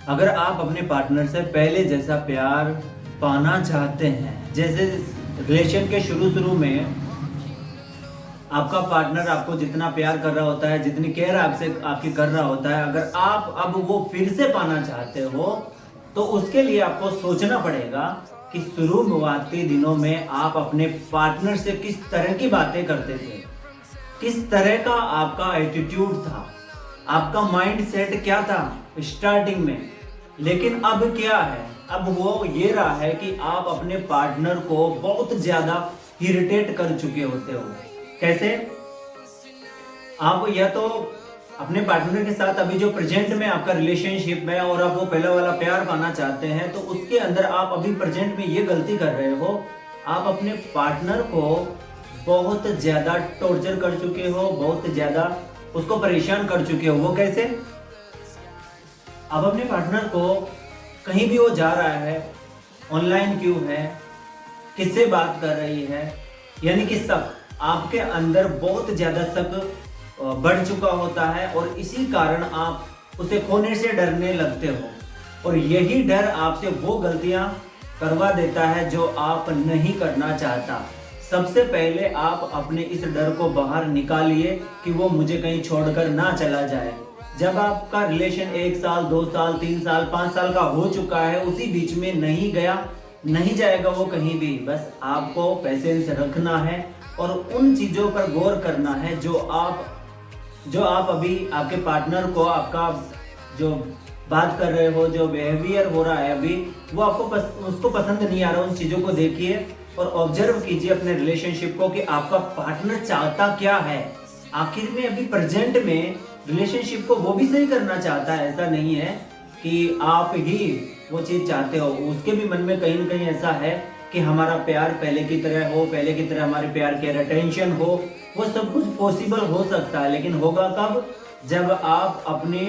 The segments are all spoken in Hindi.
अगर आप अपने पार्टनर से पहले जैसा प्यार पाना चाहते हैं, जैसे रिलेशन के शुरू शुरू में आपका पार्टनर आपको जितना प्यार कर रहा होता है, जितनी केयर आपसे आपकी कर रहा होता है, अगर आप अब वो फिर से पाना चाहते हो तो उसके लिए आपको सोचना पड़ेगा कि शुरुआती दिनों में आप अपने पार्टनर से किस तरह की बातें करते थे, किस तरह का आपका एटीट्यूड था, आपका माइंड सेट क्या था स्टार्टिंग में। लेकिन अब क्या है, अब वो ये रहा है कि आप अपने पार्टनर को बहुत ज्यादा इरिटेट कर चुके होते हो। कैसे? आप या तो अपने पार्टनर के साथ अभी जो प्रेजेंट में आपका रिलेशनशिप है और आप वो पहला वाला प्यार पाना चाहते हैं, तो उसके अंदर आप अभी प्रेजेंट में ये गलती कर रहे हो, आप अपने पार्टनर को बहुत ज्यादा टॉर्चर कर चुके हो, बहुत ज्यादा उसको परेशान कर चुके हो। वो कैसे? आप अपने पार्टनर को कहीं भी वो जा रहा है, ऑनलाइन क्यों है, किससे बात कर रही है, यानी कि शक, आपके अंदर बहुत ज्यादा शक बढ़ चुका होता है और इसी कारण आप उसे खोने से डरने लगते हो। और यही डर आपसे वो गलतियां करवा देता है जो आप नहीं करना चाहता। सबसे पहले आप अपने इस डर को बाहर निकालिए कि वो मुझे कहीं छोड़कर ना चला जाए। जब आपका रिलेशन 1 साल 2 साल 3 साल 5 साल का हो चुका है, उसी बीच में नहीं गया, नहीं जाएगा वो कहीं भी। बस आपको पेशेंस रखना है और उन चीजों पर गौर करना है जो आप अभी आपके पार्टनर को, आपका जो बात कर रहे हो, जो बिहेवियर हो रहा है अभी, वो आपको उसको पसंद नहीं आ रहा। उन चीजों को देखिए और ऑब्जर्व कीजिए अपने रिलेशनशिप को कि आपका पार्टनर चाहता क्या है। आखिर में अभी प्रेजेंट में रिलेशनशिप को वो भी सही करना चाहता है, ऐसा नहीं है कि आप ही वो चीज चाहते हो। उसके भी मन में कहीं ना कहीं ऐसा है कि हमारा प्यार पहले की तरह हो, पहले की तरह हमारे प्यार के अटेंशन हो। वो सब कुछ पॉसिबल हो सकता है, लेकिन होगा कब? जब आप अपने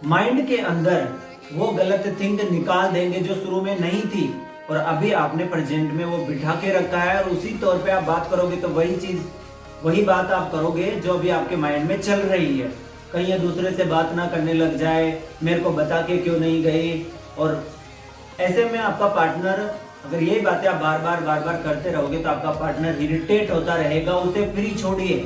माइंड के अंदर वो गलत थिंक निकाल देंगे जो शुरू में नहीं थी और अभी आपने प्रेजेंट में वो बिठा के रखा है, और उसी तौर पे आप बात करोगे तो वही बात आप करोगे जो अभी आपके माइंड में चल रही है। कहीं ये दूसरे से बात ना करने लग जाए, मेरे को बता के क्यों नहीं गई। और ऐसे में आपका पार्टनर, अगर यही बातें आप बार बार करते रहोगे तो आपका पार्टनर इरिटेट होता रहेगा। उसे फ्री छोड़िए,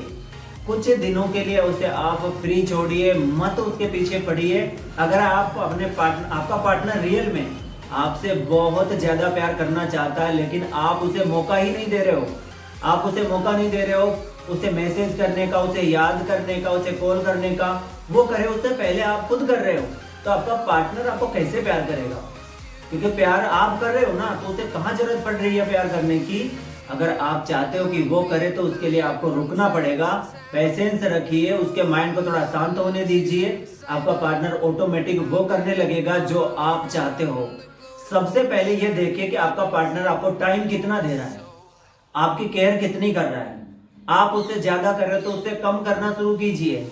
कुछ दिनों के लिए उसे आप फ्री छोड़िए, मत उसके पीछे पड़िए। अगर आप आपका पार्टनर रियल में आपसे बहुत ज्यादा प्यार करना चाहता है, लेकिन आप उसे मौका ही नहीं दे रहे हो, आप उसे मौका नहीं दे रहे हो उसे मैसेज करने का, उसे याद करने का, उसे कॉल करने का, वो करे उससे पहले आप खुद कर रहे हो, तो आपका पार्टनर आपको कैसे प्यार करेगा? क्योंकि प्यार आप कर रहे हो ना, तो उसे कहाँ जरूरत पड़ रही है प्यार करने की? अगर आप चाहते हो कि वो करे तो उसके लिए आपको रुकना पड़ेगा। पेशेंस रखिए, उसके माइंड को थोड़ा शांत होने दीजिए। आपका पार्टनर ऑटोमेटिक वो करने लगेगा जो आप चाहते हो। सबसे पहले ये देखिए कि आपका पार्टनर आपको टाइम कितना दे रहा है, आपकी केयर कितनी कर रहा है। आप उससे ज्यादा कर रहे हो तो उससे कम करना शुरू कीजिए।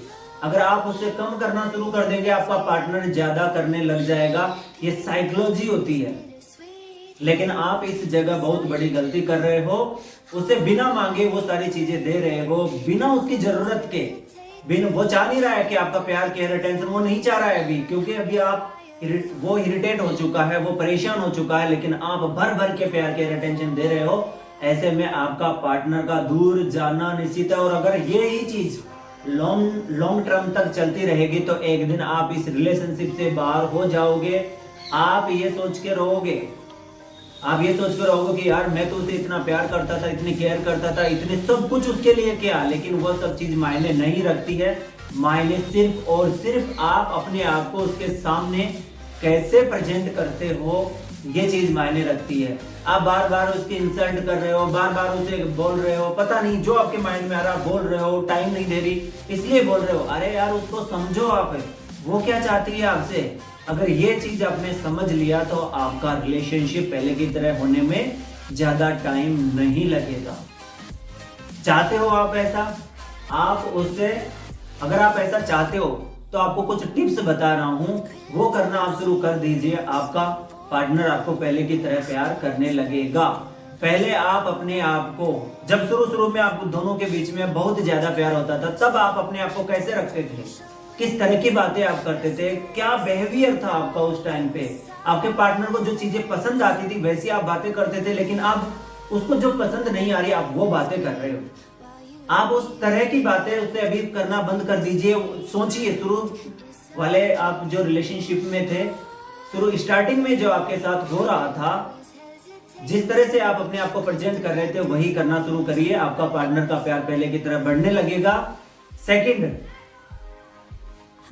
अगर आप उससे कम करना शुरू कर देंगे, आपका पार्टनर ज्यादा करने लग जाएगा। ये साइकोलॉजी होती है। लेकिन आप इस जगह बहुत बड़ी गलती कर रहे हो, उसे बिना मांगे वो सारी चीजें दे रहे हो, बिना उसकी जरूरत के। वो चाह नहीं रहा है कि आपका प्यार, केयर, अटेंशन वो नहीं चाह रहा है अभी, क्योंकि अभी वो इरिटेट हो चुका है, वो परेशान हो चुका है। लेकिन आप भर भर के प्यार, केयर, अटेंशन दे रहे हो। ऐसे में आपका पार्टनर का दूर जाना निश्चित है। और अगर ये ही चीज लॉन्ग टर्म तक चलती रहेगी तो एक दिन आप इस रिलेशनशिप से बाहर हो जाओगे। आप ये सोच के रहोगे कि यार मैं तो उसे इतना प्यार करता था, इतनी केयर करता था, इतने सब कुछ उसके लिए किया, लेकिन वो सब चीज मायने नहीं रखती है। मायने सिर्फ और सिर्फ आप अपने आप को उसके सामने कैसे प्रेजेंट करते हो, ये चीज मायने रखती है। आप बार बार उसकी इंसल्ट कर रहे हो, बार बार उसे बोल रहे हो, पता नहीं जो आपके माइंड में आ रहा बोल रहे हो, टाइम नहीं दे रही इसलिए बोल रहे हो। अरे यार उसको समझो, आप वो क्या चाहती है आपसे। अगर ये चीज आपने समझ लिया तो आपका रिलेशनशिप पहले की तरह होने में ज्यादा टाइम नहीं लगेगा। चाहते हो आप ऐसा? आप उससे, अगर आप ऐसा चाहते हो तो आपको कुछ टिप्स बता रहा हूं, वो करना आप शुरू कर दीजिए। आपका पार्टनर आपको पहले की तरह प्यार करने लगेगा। पहले आप अपने आप को, जब शुरू में आप दोनों के बीच में बहुत ज्यादा प्यार होता था, तब आप अपने आप को कैसे रखते थे? किस तरह की बातें आप करते थे, क्या बिहेवियर था आपका उस टाइम पे, आपके पार्टनर को जो चीजें पसंद आती थी वैसी आप बातें करते थे, लेकिन अब उसको जो पसंद नहीं आ रही आप वो बातें कर रहे हो। आप उस तरह की बातें उससे अभी करना बंद कर दीजिए। सोचिए शुरू वाले आप जो रिलेशनशिप में थे, शुरू स्टार्टिंग में जो आपके साथ हो रहा था, जिस तरह से आप अपने आप को प्रेजेंट कर रहे थे वही करना शुरू करिए। आपका पार्टनर का प्यार पहले की तरह बढ़ने लगेगा। सेकंड,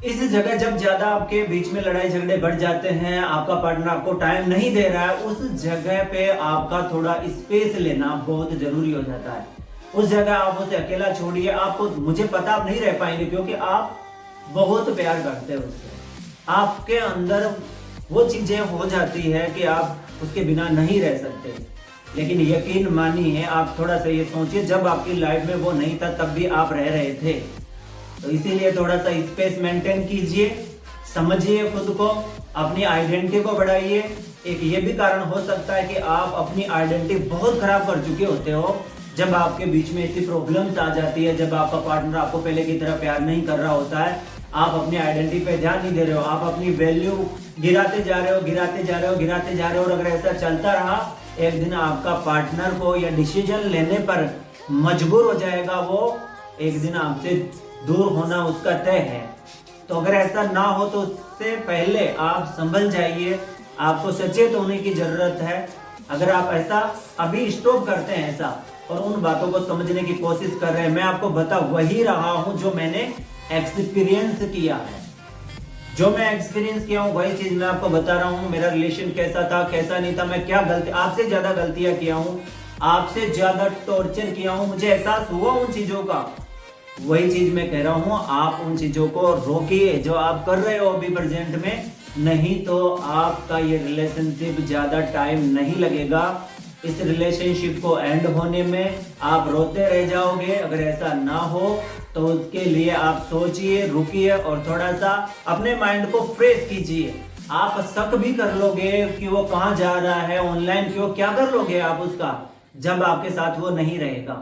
इस जगह जब ज्यादा आपके बीच में लड़ाई झगड़े बढ़ जाते हैं, आपका पार्टनर आपको टाइम नहीं दे रहा है, उस जगह पे आपका थोड़ा स्पेस लेना बहुत जरूरी हो जाता है। उस जगह आप उसे अकेला छोड़िए। आपको, मुझे पता आप नहीं रह पाएंगे क्योंकि आप बहुत प्यार करते हो उससे, आपके अंदर वो चीजें हो जाती है कि आप उसके बिना नहीं रह सकते। लेकिन यकीन मानिए, आप थोड़ा सा ये सोचिए, जब आपकी लाइफ में वो नहीं था तब भी आप रह रहे थे, तो इसीलिए थोड़ा सा स्पेस मेंटेन कीजिए, समझिए खुद को, अपनी आइडेंटिटी को बढ़ाइए। एक ये भी कारण हो सकता है कि आप अपनी आइडेंटिटी बहुत खराब कर चुके होते हो। जब आपके बीच में ऐसी प्रॉब्लम्स आ जाती है, जब आपका पार्टनर आपको पहले की तरह प्यार नहीं कर रहा होता है, आप अपनी आइडेंटिटी पे ध्यान नहीं दे रहे हो, आप अपनी वैल्यू गिराते जा रहे हो, गिराते जा रहे हो, गिराते जा रहे हो। और अगर ऐसा चलता रहा, एक दिन आपका पार्टनर को या डिसीजन लेने पर मजबूर हो जाएगा, वो एक दिन आपसे दूर होना उसका तय है। तो अगर ऐसा ना हो तो उससे पहले आप संभल जाइए, आपको सचेत होने की जरूरत है। अगर आप ऐसा अभी स्टॉप करते हैं ऐसा और उन बातों को समझने की कोशिश कर रहे हैं, मैं आपको बता वही रहा हूं जो मैंने एक्सपीरियंस किया है। जो मैं एक्सपीरियंस किया हूं वही चीज मैं आपको बता रहा हूं। मेरा रिलेशन कैसा था, कैसा नहीं था, मैं क्या गलती, आपसे ज्यादा गलतियां किया हूं, आपसे ज्यादा टॉर्चर किया हूं, मुझे एहसास हुआ उन चीजों का। वही चीज मैं कह रहा हूं, आप उन चीजों को रोकिए जो आप कर रहे हो अभी प्रेजेंट में, नहीं तो आपका ये रिलेशनशिप ज्यादा टाइम नहीं लगेगा। इस रिलेशनशिप को एंड होने में आप रोते रह जाओगे। अगर ऐसा ना हो तो उसके लिए आप सोचिए, रुकिए और थोड़ा सा अपने माइंड को फ्रेश कीजिए। आप शक भी कर लोगे कि वो कहाँ जा रहा है, ऑनलाइन क्यों, क्या कर लोगे आप उसका, जब आपके साथ वो नहीं रहेगा।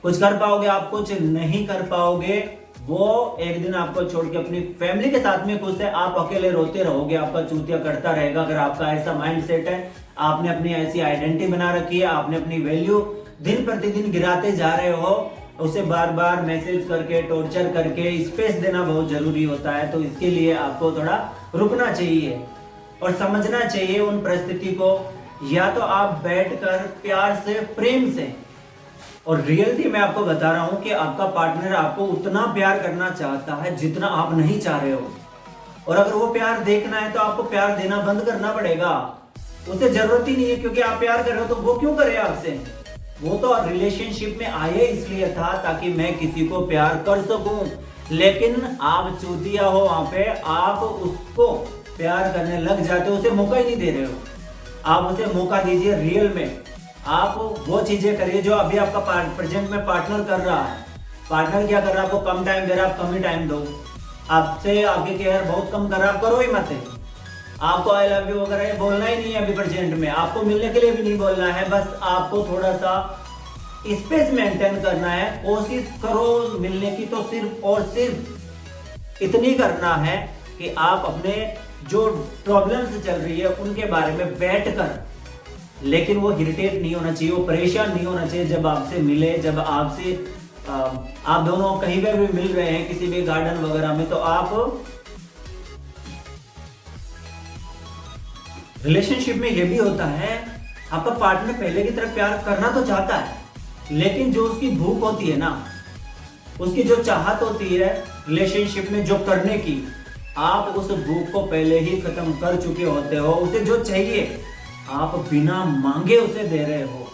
कुछ कर पाओगे आप, कुछ नहीं कर पाओगे। वो एक दिन आपको छोड़ के अपनी फैमिली के साथ में खुश है, आप अकेले रोते रहोगे, आपका चूतिया करता रहेगा। अगर आपका ऐसा माइंड सेट है, आपने अपनी ऐसी आइडेंटिटी बना रखी है, आपने अपनी वैल्यू दिन प्रतिदिन गिराते जा रहे हो, उसे बार बार मैसेज करके, टॉर्चर करके स्पेस देना बहुत जरूरी होता है। तो इसके लिए आपको थोड़ा रुकना चाहिए और समझना चाहिए उन परिस्थिति को। या तो आप बैठकर प्यार से, प्रेम से, और रियलिटी मैं आपको बता रहा हूं कि आपका पार्टनर आपको उतना प्यार करना चाहता है जितना आप नहीं चाह रहे हो। और अगर वो प्यार देखना है तो आपको प्यार देना बंद करना पड़ेगा। उसे जरूरत ही नहीं है, क्योंकि आप प्यार कर रहे हो तो वो क्यों करे आपसे। वो तो रिलेशनशिप में आए इसलिए था ताकि मैं किसी को प्यार कर सकूं, लेकिन आप चूतिया हो वहां पे, आप उसको प्यार करने लग जाते हो, उसे मौका ही नहीं दे रहे हो। आप उसे मौका दीजिए रियल में। आप वो चीजें करिए जो अभी आपका प्रेजेंट में पार्टनर कर रहा है। पार्टनर क्या कर रहा है, आपको कम टाइम दे रहा है, आप कम ही टाइम दो। आपसे आपके केयर बहुत कम कर रहा है, आप करो ही मत। आपको आई लव यू वगैरह बोलना ही नहीं है अभी प्रेजेंट में, आपको मिलने के लिए भी नहीं बोलना है, बस आपको थोड़ा सा स्पेस मेंटेन करना है। कोशिश करो मिलने की, तो सिर्फ और सिर्फ इतनी करना है कि आप अपने जो प्रॉब्लम्स चल रही है उनके बारे में बैठकर, लेकिन वो इरिटेट नहीं होना चाहिए, वो परेशान नहीं होना चाहिए जब आपसे मिले। जब आपसे आप दोनों कहीं पे भी मिल रहे हैं, किसी भी गार्डन वगैरह में, तो आप रिलेशनशिप में ये भी होता है, आपका पार्टनर पहले की तरह प्यार करना तो चाहता है, लेकिन जो उसकी भूख होती है ना, उसकी जो चाहत होती है रिलेशनशिप में जो करने की, आप उस भूख को पहले ही खत्म कर चुके होते हो। उसे जो चाहिए आप बिना मांगे उसे दे रहे हो।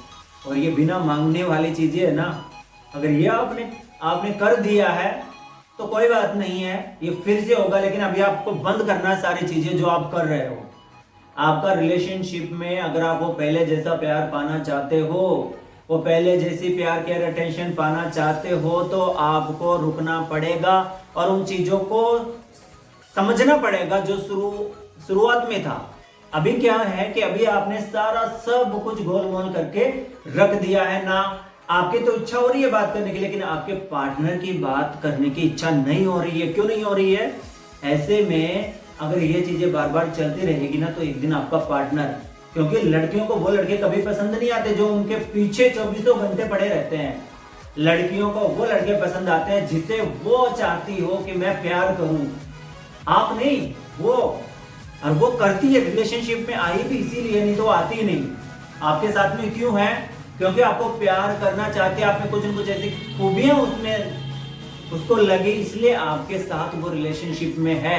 और ये बिना मांगने वाली चीजें है ना, अगर ये आपने कर दिया है तो कोई बात नहीं है, ये फिर से होगा। लेकिन अभी आपको बंद करना है सारी चीजें जो आप कर रहे हो। आपका रिलेशनशिप में अगर आप वो पहले जैसा प्यार पाना चाहते हो, वो पहले जैसी प्यार केयर अटेंशन पाना चाहते हो, तो आपको रुकना पड़ेगा और उन चीजों को समझना पड़ेगा जो शुरुआत में था। अभी क्या है कि अभी आपने सारा सब कुछ गोल मोल करके रख दिया है ना, आपकी तो इच्छा हो रही है बात करने की, लेकिन आपके पार्टनर की बात करने की इच्छा नहीं हो रही है। क्यों नहीं हो रही है? ऐसे में अगर ये चीजें बार बार चलती रहेगी ना, तो एक दिन आपका पार्टनर, क्योंकि लड़कियों को वो लड़के कभी पसंद नहीं आते जो उनके पीछे 24 घंटे पड़े रहते हैं। लड़कियों को वो लड़के पसंद आते हैं जिसे वो चाहती हो कि मैं प्यार करूं, आप नहीं, वो। और वो करती है, रिलेशनशिप में आई भी इसीलिए, नहीं तो आती ही नहीं। आपके साथ में क्यों है? क्योंकि आपको प्यार करना चाहती है, आप में कुछ न कुछ ऐसी खूबियां उसमें उसको लगी, इसलिए आपके साथ वो रिलेशनशिप में है।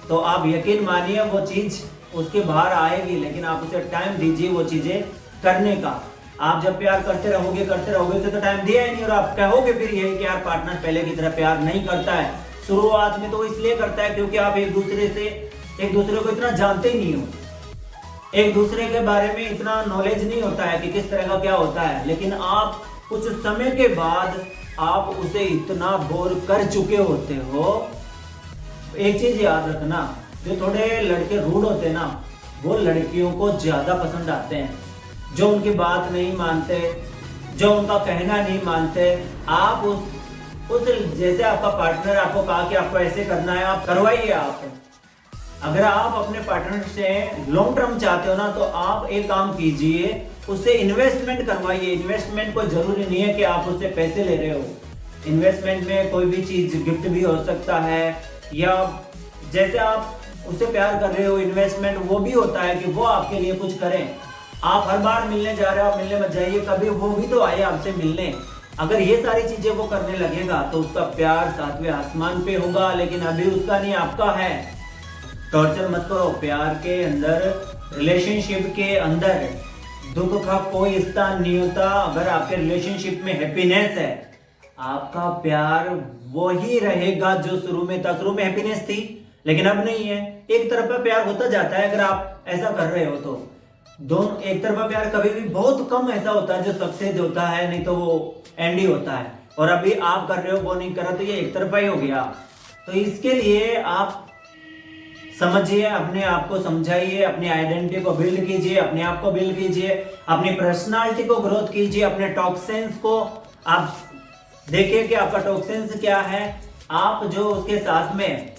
तो आप यकीन मानिए वो चीज उसके बाहर आएगी, लेकिन आप उसे टाइम दीजिए वो चीजें करने का। आप जब प्यार करते रहोगे उसे तो टाइम दिया ही नहीं, और आप कहोगे फिर यही कि यार पार्टनर पहले की तरह प्यार नहीं करता है। शुरुआत में तो इसलिए करता है क्योंकि आप एक दूसरे को इतना जानते ही नहीं हो, एक दूसरे के बारे में इतना नॉलेज नहीं होता है कि किस तरह का क्या होता है। लेकिन आप कुछ समय के बाद आप उसे इतना बोर कर चुके होते हो। एक चीज याद रखना, जो थोड़े लड़के रूड होते हैं ना, वो लड़कियों को ज्यादा पसंद आते हैं, जो उनकी बात नहीं मानते, जो उनका कहना नहीं मानते। आप उस जैसे आपका पार्टनर आपको कहा कि आपको ऐसे करना है, आप करवाइए। आप अगर आप अपने पार्टनर से लॉन्ग टर्म चाहते हो ना, तो आप एक काम कीजिए, उससे इन्वेस्टमेंट करवाइए। इन्वेस्टमेंट कोई जरूरी नहीं है कि आप उससे पैसे ले रहे हो। इन्वेस्टमेंट में कोई भी चीज गिफ्ट भी हो सकता है, या जैसे आप उससे प्यार कर रहे हो, इन्वेस्टमेंट वो भी होता है कि वो आपके लिए कुछ करें। आप हर बार मिलने जा रहे हो, आप मिलने मत जाइए, कभी वो भी तो आए आपसे मिलने। अगर ये सारी चीजें वो करने लगेगा तो उसका प्यार 7वें आसमान पे होगा, लेकिन अभी उसका नहीं, आपका है। टॉर्चर मत करो। प्यार के अंदर, रिलेशनशिप के अंदर दुख का कोई स्थान नहीं होता। अगर आपके रिलेशनशिप में हैप्पीनेस है, आपका प्यार वही रहेगा जो शुरू में था। शुरू में हैप्पीनेस थी, लेकिन अब नहीं है। एक तरफा प्यार होता जाता है अगर आप ऐसा कर रहे हो तो। दोनों एक तरफा प्यार कभी भी बहुत कम ऐसा होता है जो सक्सेस होता है, नहीं तो वो एंड ही होता है। और अभी आप कर रहे हो, वो नहीं कर रहा, तो ये एक तरफा ही हो गया। तो इसके लिए आप समझिए, अपने आप को समझाइए, अपनी आइडेंटिटी को बिल्ड कीजिए, अपने आप को बिल्ड कीजिए, अपनी पर्सनालिटी को ग्रोथ कीजिए, अपने टॉक्सिन्स को आप देखिए कि आपका टॉक्सिन्स क्या है। आप जो उसके साथ में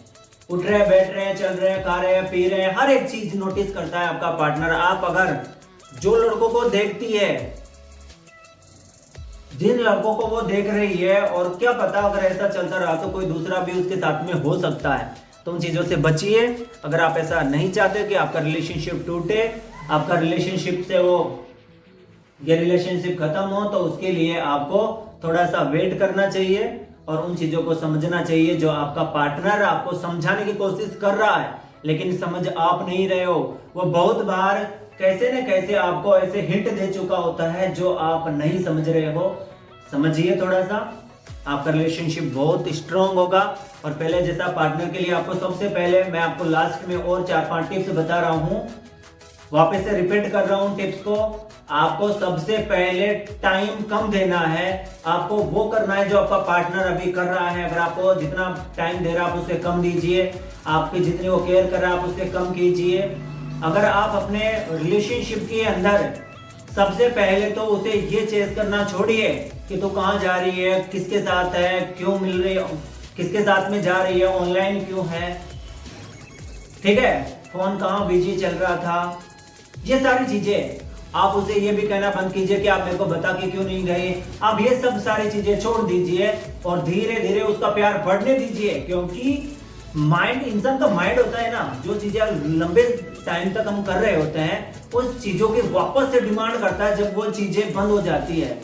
उठ रहे, बैठ रहे, चल रहे, खा रहे, पी रहे, हर एक चीज नोटिस करता है आपका पार्टनर। आप अगर जो लड़कों को देखती है, जिन लड़कों को वो देख रही है, और क्या पता अगर ऐसा चलता रहा तो कोई दूसरा भी उसके साथ में हो सकता है, तो उन चीजों से बचिए। अगर आप ऐसा नहीं चाहते कि आपका रिलेशनशिप टूटे, आपका रिलेशनशिप से ये रिलेशनशिप खत्म हो, तो उसके लिए आपको थोड़ा सा वेट करना चाहिए और उन चीजों को समझना चाहिए जो आपका पार्टनर आपको समझाने की कोशिश कर रहा है, लेकिन समझ आप नहीं रहे हो। वो बहुत बार कैसे न कैसे आपको ऐसे हिंट दे चुका होता है जो आप नहीं समझ रहे हो। समझिए थोड़ा सा, आपका रिलेशनशिप बहुत स्ट्रांग होगा। और पहले जैसा पार्टनर के लिए आपको सबसे पहले मैं आपको लास्ट में और 4-5 टिप्स बता रहा हूं, वापस से रिपीट कर रहा हूं टिप्स को। आपको सबसे पहले टाइम कम देना है। आपको वो करना है जो आपका पार्टनर अभी कर रहा है। अगर आपको जितना टाइम दे रहा है आप उससे कम दीजिए, आपकी जितनी वो केयर कर रहा है आप उससे कम कीजिए। अगर आप अपने रिलेशनशिप के अंदर सबसे पहले तो उसे ये चेस करना छोड़िए कि तू कहाँ जा रही है, किसके साथ है, क्यों मिल रही है, किसके साथ में जा रही है, ऑनलाइन क्यों है, ठीक है, फोन कहाँ बिजी चल रहा था। ये सारी चीजें आप उसे ये भी कहना बंद कीजिए कि आप मेरे को बता के क्यों नहीं गए। आप ये सब सारी चीजें छोड़ दीजिए और धीरे धीरे उसका प्यार बढ़ने दीजिए। क्योंकि माइंड, इंसान का माइंड होता है ना, जो चीजें लंबे टाइम तक हम कर रहे होते हैं उस चीजों की वापस से डिमांड करता है जब वो चीजें बंद हो जाती है।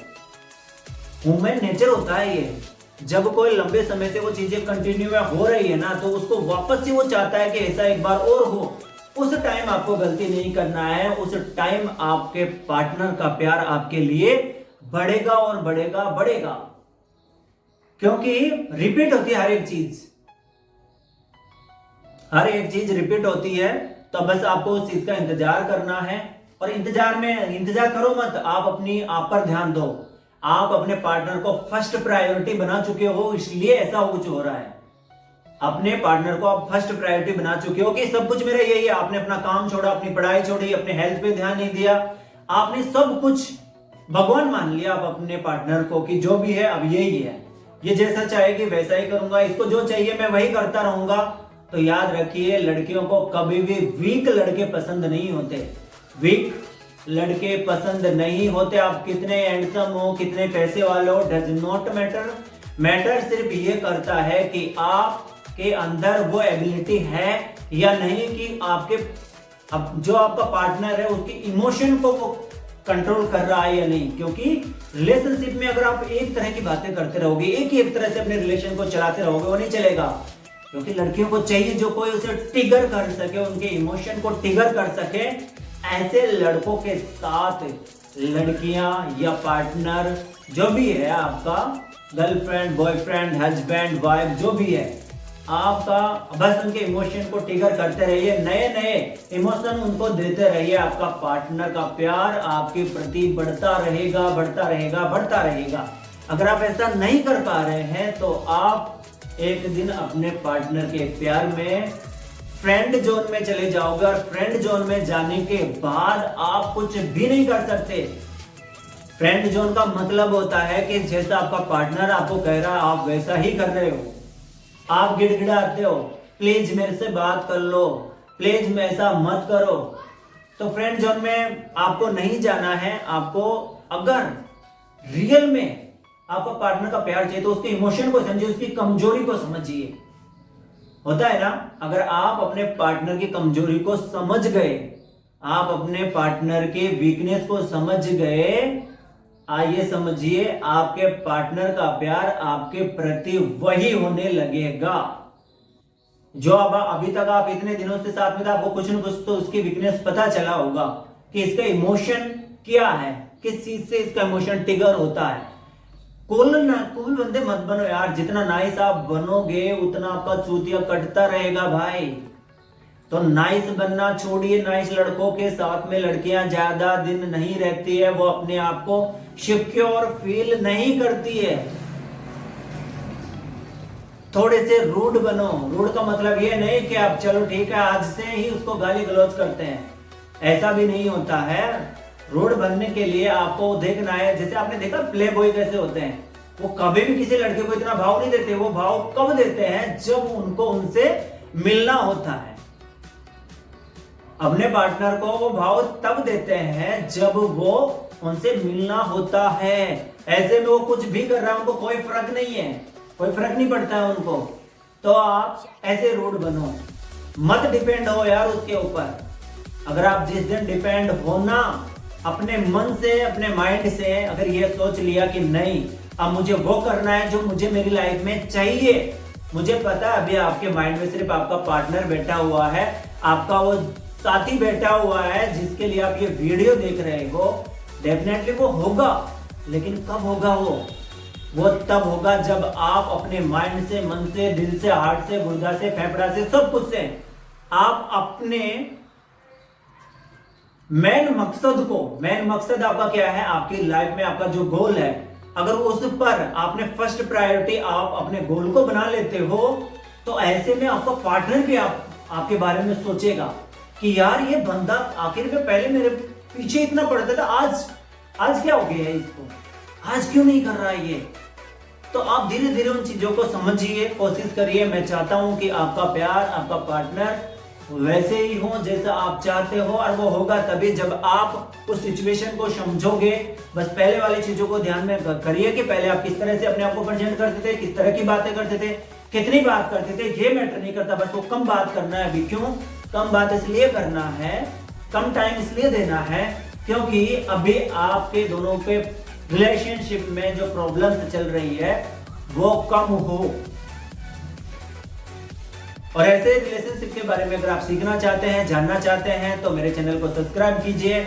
ह्यूमन नेचर होता है ये। जब कोई लंबे समय से वो चीजें कंटिन्यू हो रही है ना, तो उसको वापस से वो चाहता है कि ऐसा एक बार और हो। उस टाइम आपको गलती नहीं करना है। उस टाइम आपके पार्टनर का प्यार आपके लिए बढ़ेगा और बढ़ेगा बढ़ेगा, क्योंकि रिपीट होती है हर एक चीज। हर एक चीज रिपीट होती है, तो बस आपको उस चीज का इंतजार करना है। और इंतजार करो मत, आप पर ध्यान दो। आप अपने पार्टनर को फर्स्ट प्रायोरिटी बना चुके हो, इसलिए ऐसा कुछ हो रहा है। अपने पार्टनर को आप फर्स्ट प्रायोरिटी बना चुके हो कि सब कुछ मेरा यही है। आपने अपना काम छोड़ा, अपनी पढ़ाई छोड़ी, अपने हेल्थ पे ध्यान नहीं दिया, आपने सब कुछ भगवान मान लिया आप अपने पार्टनर को कि जो भी है अब यही है, ये जैसा चाहेगी वैसा ही करूंगा, इसको जो चाहिए मैं वही करता रहूंगा। तो याद रखिए, लड़कियों को कभी भी वीक लड़के पसंद नहीं होते। वीक लड़के पसंद नहीं होते। आप कितने हैंडसम हो, कितने पैसे वाले हो, डज नॉट मैटर। मैटर सिर्फ ये करता है कि आपके अंदर वो एबिलिटी है या नहीं, कि आपके अब जो आपका पार्टनर है उसकी इमोशन को वो कंट्रोल कर रहा है या नहीं। क्योंकि रिलेशनशिप में अगर आप एक तरह की बातें करते रहोगे, एक तरह से अपने रिलेशन को चलाते रहोगे, वो नहीं चलेगा। क्योंकि लड़कियों को चाहिए जो कोई उसे ट्रिगर कर सके, उनके इमोशन को ट्रिगर कर सके। ऐसे लड़कों के साथ लड़कियां या पार्टनर जो भी है, आपका गर्लफ्रेंड, बॉयफ्रेंड, हस्बैंड, वाइफ, जो भी है आपका, बस उनके इमोशन को ट्रिगर करते रहिए, नए नए इमोशन उनको देते रहिए। आपका पार्टनर का प्यार आपके प्रति बढ़ता रहेगा, बढ़ता रहेगा, बढ़ता रहेगा। अगर आप ऐसा नहीं कर पा रहे हैं तो आप एक दिन अपने पार्टनर के प्यार में फ्रेंड जोन में चले जाओगे, और फ्रेंड जोन में जाने के बाद आप कुछ भी नहीं कर सकते। फ्रेंड जोन का मतलब होता है कि जैसा आपका पार्टनर आपको कह रहा है आप वैसा ही कर रहे हो। आप गिड़गिड़ाते हो, प्लीज मेरे से बात कर लो, प्लीज मैं ऐसा मत करो। तो फ्रेंड जोन में आपको नहीं जाना है। आपको अगर रियल में आपका पार्टनर का प्यार चाहिए तो उसके इमोशन को समझिए, उसकी कमजोरी को समझिए। होता है ना, अगर आप अपने पार्टनर की कमजोरी को समझ गए, आप अपने पार्टनर के वीकनेस को समझ गए, आइए समझिए आपके पार्टनर का प्यार आपके प्रति वही होने लगेगा। जो अब अभी तक आप इतने दिनों से साथ में था, आपको कुछ न कुछ तो उसकी वीकनेस पता चला होगा कि इसका इमोशन क्या है, किस चीज से इसका इमोशन ट्रिगर होता है। कूल बंदे मत बनो यार, जितना नाइस आप बनोगे उतना आपका चूतिया कटता रहेगा भाई। तो नाइस बनना छोड़िए, नाइस लड़कों के साथ में लड़कियां ज्यादा दिन नहीं रहती है, वो अपने आप को सिक्योर फील नहीं करती है। थोड़े से रूड बनो। रूड का मतलब ये नहीं कि आप चलो ठीक है आज से ही उसको गाली गलौज करते हैं, ऐसा भी नहीं होता है। रूड बनने के लिए आपको देखना है, जैसे आपने देखा प्ले बॉय कैसे होते हैं, वो कभी भी किसी लड़के को इतना भाव नहीं देते। वो भाव कब देते हैं, जब उनको उनसे मिलना होता है। अपने पार्टनर को वो भाव तब देते हैं जब वो उनसे मिलना होता है। ऐसे में वो कुछ भी कर रहा है, उनको कोई फर्क नहीं है, कोई फर्क नहीं पड़ता है उनको। तो आप ऐसे रूड बनो, मत डिपेंड हो यार उसके ऊपर। अगर आप जिस दिन डिपेंड होना अपने मन से, अपने माइंड से, अगर ये सोच लिया कि नहीं अब मुझे वो करना है जो मुझे मेरी लाइफ में चाहिए। मुझे पता है अभी आपके माइंड में सिर्फ आपका पार्टनर बैठा हुआ है, आपका वो साथी बैठा हुआ है जिसके लिए आप ये वीडियो देख रहे हो। डेफिनेटली वो होगा, लेकिन कब होगा वो तब होगा जब आप अपने माइंड से, मन से, दिल से, हार्ट से, गुर्दा से, फेफड़ा से, सब कुछ से आप अपने मेन मकसद आपका क्या है, आपकी लाइफ में आपका जो गोल है, अगर उस पर आपने फर्स्ट प्रायोरिटी आप अपने गोल को बना लेते हो, तो ऐसे में आपका पार्टनर भी आपके बारे में सोचेगा कि यार ये बंदा आखिर में पहले मेरे पीछे इतना पड़ता था, आज क्या हो गया है इसको, आज क्यों नहीं कर रहा है ये। तो आप धीरे धीरे उन चीजों को समझिए, कोशिश करिए। मैं चाहता हूं कि आपका प्यार, आपका पार्टनर वैसे ही हो जैसा आप चाहते हो, और वो होगा तभी जब आप उस सिचुएशन को समझोगे। बस पहले वाली चीजों को ध्यान में करिए कि पहले आप किस तरह से अपने आप को प्रेजेंट करते थे, किस तरह की बातें करते थे, कितनी बात करते थे, ये मैटर नहीं करता। बस वो कम बात करना है। अभी क्यों कम बात इसलिए करना है, कम टाइम इसलिए देना है क्योंकि अभी आपके दोनों के रिलेशनशिप में जो प्रॉब्लम्स चल रही है वो कम हो। और ऐसे रिलेशनशिप के बारे में अगर आप सीखना चाहते हैं, जानना चाहते हैं, तो मेरे चैनल को सब्सक्राइब कीजिए।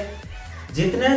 जितने